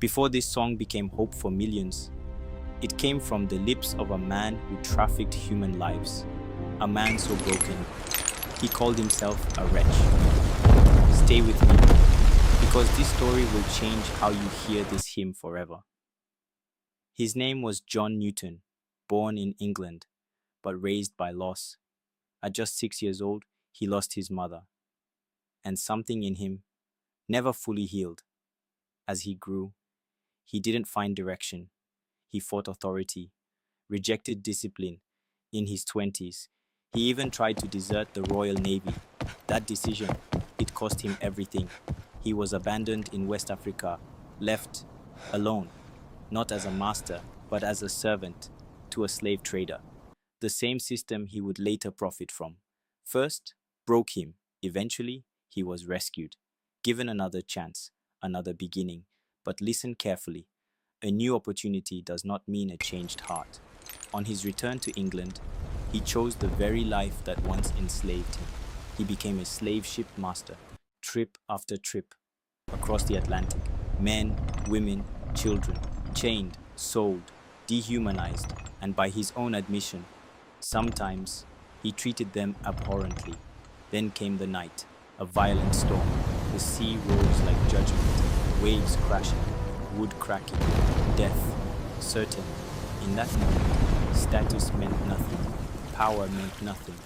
Before this song became hope for millions, it came from the lips of a man who trafficked human lives. A man so broken, he called himself a wretch. Stay with me, because this story will change how you hear this hymn forever. His name was John Newton, born in England, but raised by loss. At just 6 years old, he lost his mother, and something in him never fully healed. As he grew, he didn't find direction. He fought authority, rejected discipline. In his 20s, he even tried to desert the Royal Navy. That decision, it cost him everything. He was abandoned in West Africa, left alone, not as a master, but as a servant to a slave trader. The same system he would later profit from. First, broke him. Eventually, he was rescued, given another chance, another beginning. But listen carefully. A new opportunity does not mean a changed heart. On his return to England, he chose the very life that once enslaved him. He became a slave ship master, trip after trip, across the Atlantic. Men, women, children, chained, sold, dehumanized, and by his own admission, sometimes he treated them abhorrently. Then came the night, a violent storm. The sea rose like judgment, waves crashing, wood cracking, death certain. In that moment, status meant nothing, power meant nothing.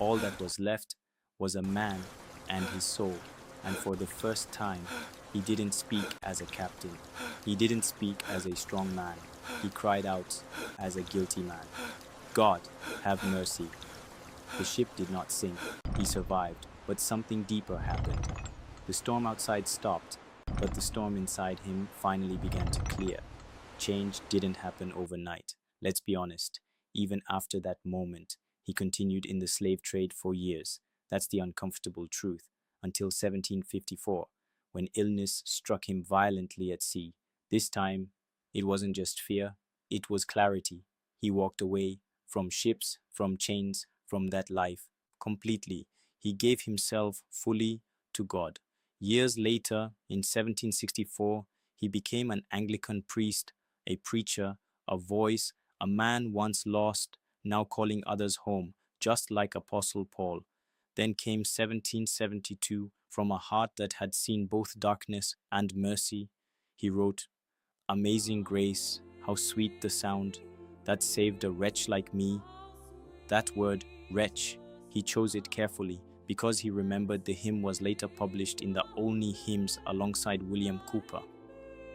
All that was left was a man and his soul. And for the first time, he didn't speak as a captain. He didn't speak as a strong man. He cried out as a guilty man. God, have mercy. The ship did not sink. He survived, but something deeper happened. The storm outside stopped, but the storm inside him finally began to clear. Change didn't happen overnight. Let's be honest. Even after that moment, he continued in the slave trade for years. That's the uncomfortable truth. Until 1754, when illness struck him violently at sea. This time, it wasn't just fear, it was clarity. He walked away from ships, from chains, from that life, completely. He gave himself fully to God. Years later, in 1764, he became an Anglican priest, a preacher, a voice, a man once lost, now calling others home, just like Apostle Paul. Then came 1772. From a heart that had seen both darkness and mercy, he wrote, "Amazing grace, how sweet the sound that saved a wretch like me." That word, wretch, he chose it carefully because he remembered the hymn was later published in the Olney Hymns alongside William Cowper.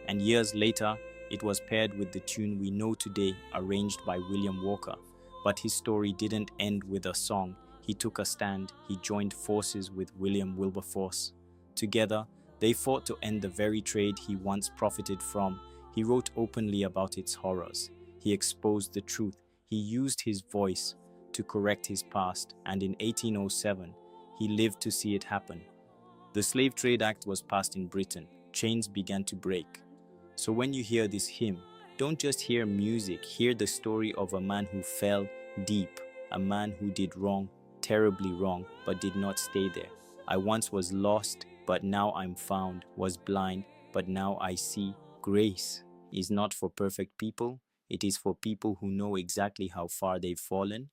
And years later, it was paired with the tune we know today, arranged by William Walker. But his story didn't end with a song. He took a stand. He joined forces with William Wilberforce. Together, they fought to end the very trade he once profited from. He wrote openly about its horrors. He exposed the truth. He used his voice to correct his past, and in 1807, he lived to see it happen. The Slave Trade Act was passed in Britain. Chains began to break. So when you hear this hymn, don't just hear music, hear the story of a man who fell deep, a man who did wrong, terribly wrong, but did not stay there. I once was lost, but now I'm found, was blind, but now I see. Grace is not for perfect people. It is for people who know exactly how far they've fallen